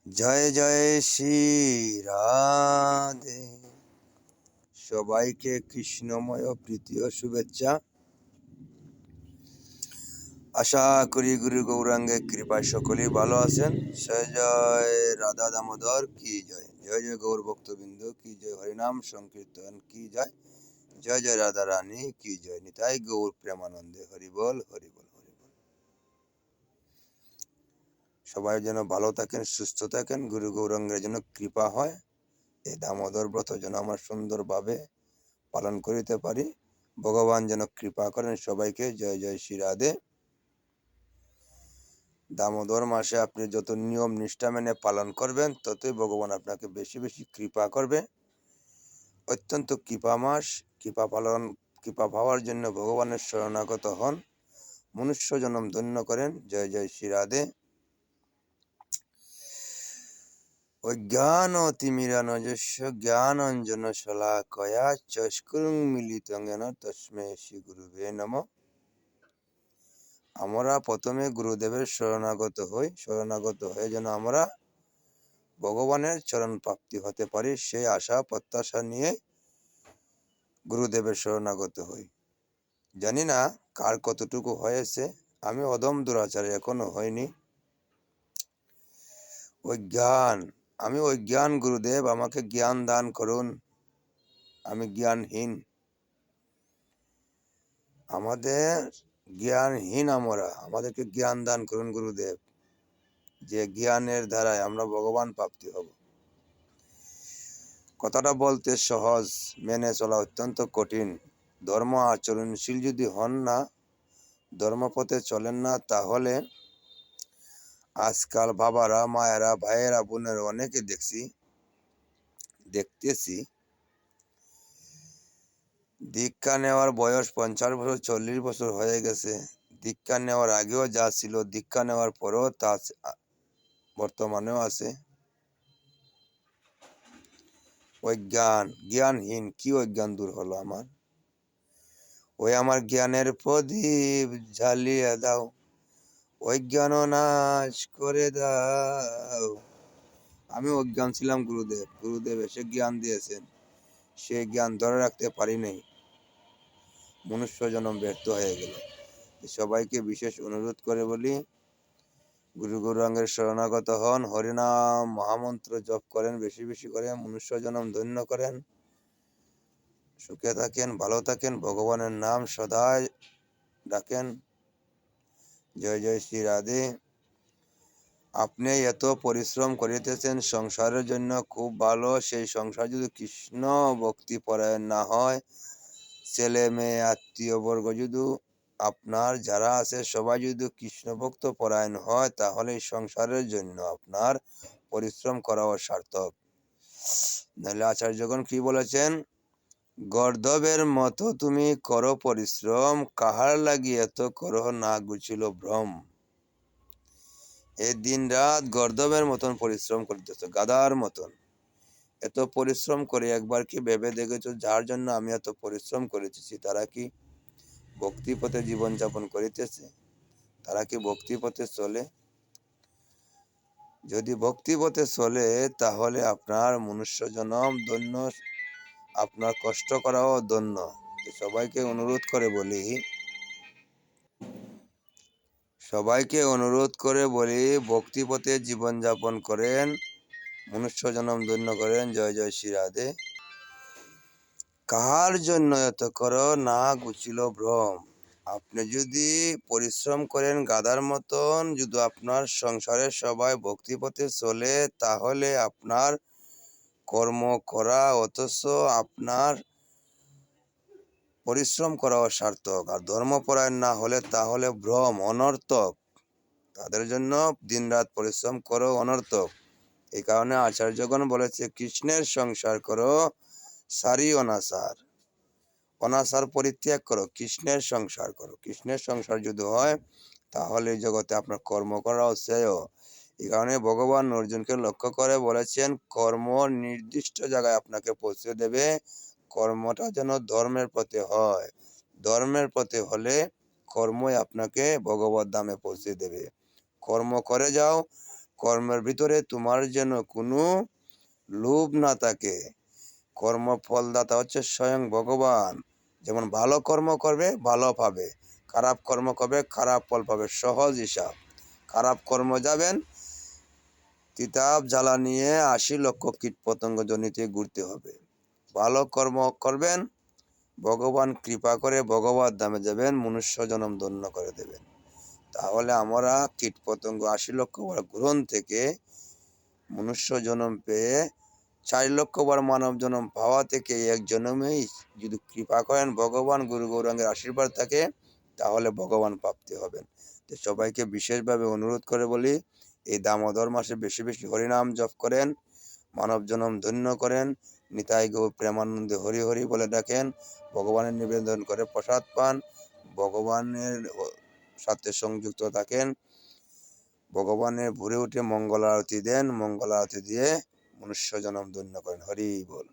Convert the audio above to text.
জয় জয় শ্রী রাধে। সবাইকে কৃষ্ণময় প্রীতি ও শুভেচ্ছা। আশা করি গুরু গৌরাঙ্গের কৃপায় সকলেই ভালো আছেন। জয় জয় রাধা দামোদর কি জয়, জয় জয় গৌর ভক্তবৃন্দ কি জয়, হরিনাম সংকীর্তন কি জয়, জয় জয় রাধা রানী কি জয়, নিতাই গৌর প্রেমানন্দে হরিবল হরিবল হরিবল। সবাই যেন ভালো থাকেন, সুস্থ থাকেন, গুরু গৌরাঙ্গের যেন কৃপা হয়, এই দামোদর ব্রত যেন আমরা সুন্দরভাবে পালন করিতে পারি। ভগবান যেন কৃপা করেন সবাইকে। জয় জয় শ্রী রাধে। দামোদর মাসে আপনি যত নিয়ম নিষ্ঠা মেনে পালন করবেন ততই ভগবান আপনাকে বেশি বেশি কৃপা করবে। অত্যন্ত কৃপা মাস। কৃপা পাওয়ার জন্য ভগবানের শরণাগত হন, মনুষ্য জন্ম ধন্য করেন। জয় জয় শ্রী রাধে। অজ্ঞানতিমিরানজস্য জ্ঞানাঞ্জন শলাকয়া চক্ষুরুং মিলিতং येन তস্মৈ শ্রী গুরুবে নমঃ। আমরা প্রথমে গুরুদেবের শরণাগত হয়ে যেন আমরা ভগবানের চরণ প্রাপ্তি হতে পারি, সেই আশা প্রত্যাশা নিয়ে গুরুদেবের শরণাগত হই। জানি না কার কতটুকু হয়েছে, আমি অদম দুরাচারে এখনো হয়নি। আমি অজ্ঞান, গুরুদেব আমাকে জ্ঞান দান করুন, আমি জ্ঞানহীন। আমাদেরকে জ্ঞান দান করুন গুরুদেব, যে জ্ঞানের দ্বারাই আমরা ভগবান প্রাপ্তি হব। কথাটা বলতে সহজ, মেনে চলা অত্যন্ত কঠিন। ধর্ম আচরণশীল যদি হন না, ধর্মপথে চলেন না, তাহলে আজকাল বাবারা, মায়েরা, ভাইয়েরা, বোনেরা অনেকে দেখতেছি দীক্ষা নেওয়ার বয়স 50 বছর 40 বছর হয়ে গেছে। দীক্ষা নেওয়ার আগেও যা ছিল, দীক্ষা নেওয়ার পরেও তা বর্তমানেও আছে। জ্ঞানহীন। কি অজ্ঞান দূর হলো আমার? ওই আমার জ্ঞানের প্রদীপ জ্বালিয়ে দাও, অজ্ঞান নাশ করে দাও। আমি অজ্ঞান ছিলাম গুরুদেব এসে জ্ঞান দিয়েছেন, সেই জ্ঞান ধরে রাখতে পারি নাই, মনুষ্য জন্ম ব্যর্থ হয়ে গেল। সবাইকে বিশেষ অনুরোধ করে বলি, গুরু গৌরাঙ্গের শরণাগত হন, হরিনাম মহামন্ত্র জপ করেন, বেশি বেশি করে মনুষ্য জন্ম ধন্য করেন, সুখে থাকেন, ভালো থাকেন, ভগবানের নাম সদাই ডাকেন। জয় জয় শ্রী রাধে। আপনি এত পরিশ্রম করিতেছেন সংসারের জন্য, খুব ভালো। সেই সংসার যদি কৃষ্ণ ভক্তি পরায়ণ না হয়, ছেলে মেয়ে আত্মীয় বর্গ যদি আপনার যারা আছে সবাই যদি কৃষ্ণ ভক্ত পরায়ণ হয়, তাহলে এই সংসারের জন্য আপনার পরিশ্রম করা সার্থক। নাহলে আচার্যগণ কি বলেছেন? গর্দবের মতো তুমি করো পরিশ্রম, কাহার লাগি এত করো না গুছিল ভ্রম। এই দিন রাত গর্দবের মতন পরিশ্রম করতেছ, গাদার মতন। এত পরিশ্রম করে একবার কি ভেবে দেখেছো, যার জন্য আমি এত পরিশ্রম করেছি তারা কি ভক্তিপথে জীবনযাপন করিতেছে? তারা কি ভক্তিপথে চলে? যদি ভক্তিপথে চলে, তাহলে আপনার মনুষ্য জন্ম ধন্য, আপনার কষ্ট করাও ধন্য। সবাইকে অনুরোধ করে বলি, ভক্তিপথে জীবনযাপন করেন, মনুষ্য জন্ম ধন্য করেন। জয় জয় শ্রী রাধে। কাহার জন্য এত করো না গুছিল ভ্রম। আপনি যদি পরিশ্রম করেন গাদার মতন, যদি আপনার সংসারের সবাই ভক্তিপথে চলে, তাহলে আপনার কর্ম করা, অথচ আপনার পরিশ্রম করা সার্থক। আর ধর্মপরায়ণ না হলে তাহলে ভ্রম, অনর্থক। তাদের জন্য দিনরাত পরিশ্রম করো, অনর্থক। এই কারণে আচার্যগণ বলেছে, কৃষ্ণের সংসার করো, সারি অনাচার পরিত্যাগ করো, কৃষ্ণের সংসার করো। কৃষ্ণের সংসার যদি হয়, তাহলে এই জগতে আপনার কর্ম করাও শ্রেয়। এই কারণে ভগবান অর্জুনকে লক্ষ্য করে বলেছেন, কর্ম নির্দিষ্ট জায়গায় আপনাকে পৌঁছে দেবে, কর্মটা যেন ধর্মের পথে হয়। ধর্মের পথে হলে কর্মই আপনাকে ভগবত ধামে পৌঁছে দেবে। কর্ম করে যাও, কর্মের ভিতরে তোমার যেন কোনো লোভ না থাকে। কর্মফলদাতা হচ্ছে স্বয়ং ভগবান। যেমন ভালো কর্ম করবে ভালো পাবে, খারাপ কর্ম করবে খারাপ ফল পাবে, সহজ হিসাব। খারাপ কর্ম যাবেন, তিতাব জ্বালা নিয়ে ৮০ লক্ষ কীটপতঙ্গ জনিতে ঘুরতে হবে। ভালো কর্ম করবেন, ভগবান কৃপা করে ভগবত ধামে যাবেন, মনুষ্য জন্ম ধন্য করে দেবেন। তাহলে আমরা কীটপতঙ্গ ৮০ লক্ষ বার গ্রহণ থেকে মনুষ্য জন্ম পেয়ে ৪ লক্ষ বার মানব জন্ম পাওয়া থেকে এক জন্মেই যদি কৃপা করেন ভগবান, গুরু গৌরাঙ্গের আশীর্বাদ থাকে, তাহলে ভগবান প্রাপ্তি হবেন। তো সবাইকে বিশেষভাবে অনুরোধ করে বলি, এই দামোদর মাসে বেশি বেশি হরিনাম জপ করেন, মানব জন্ম ধন্য করেন, নিতাই গৌর প্রেমানন্দে হরি হরি বলে ডাকেন, ভগবানের নিবেদন করে প্রসাদ পান, ভগবানের সাথে সংযুক্ত থাকেন, ভগবানের ভরে উঠে মঙ্গল আরতি দেন, মঙ্গল আরতি দিয়ে মনুষ্য জন্ম ধন্য করেন। হরি বল।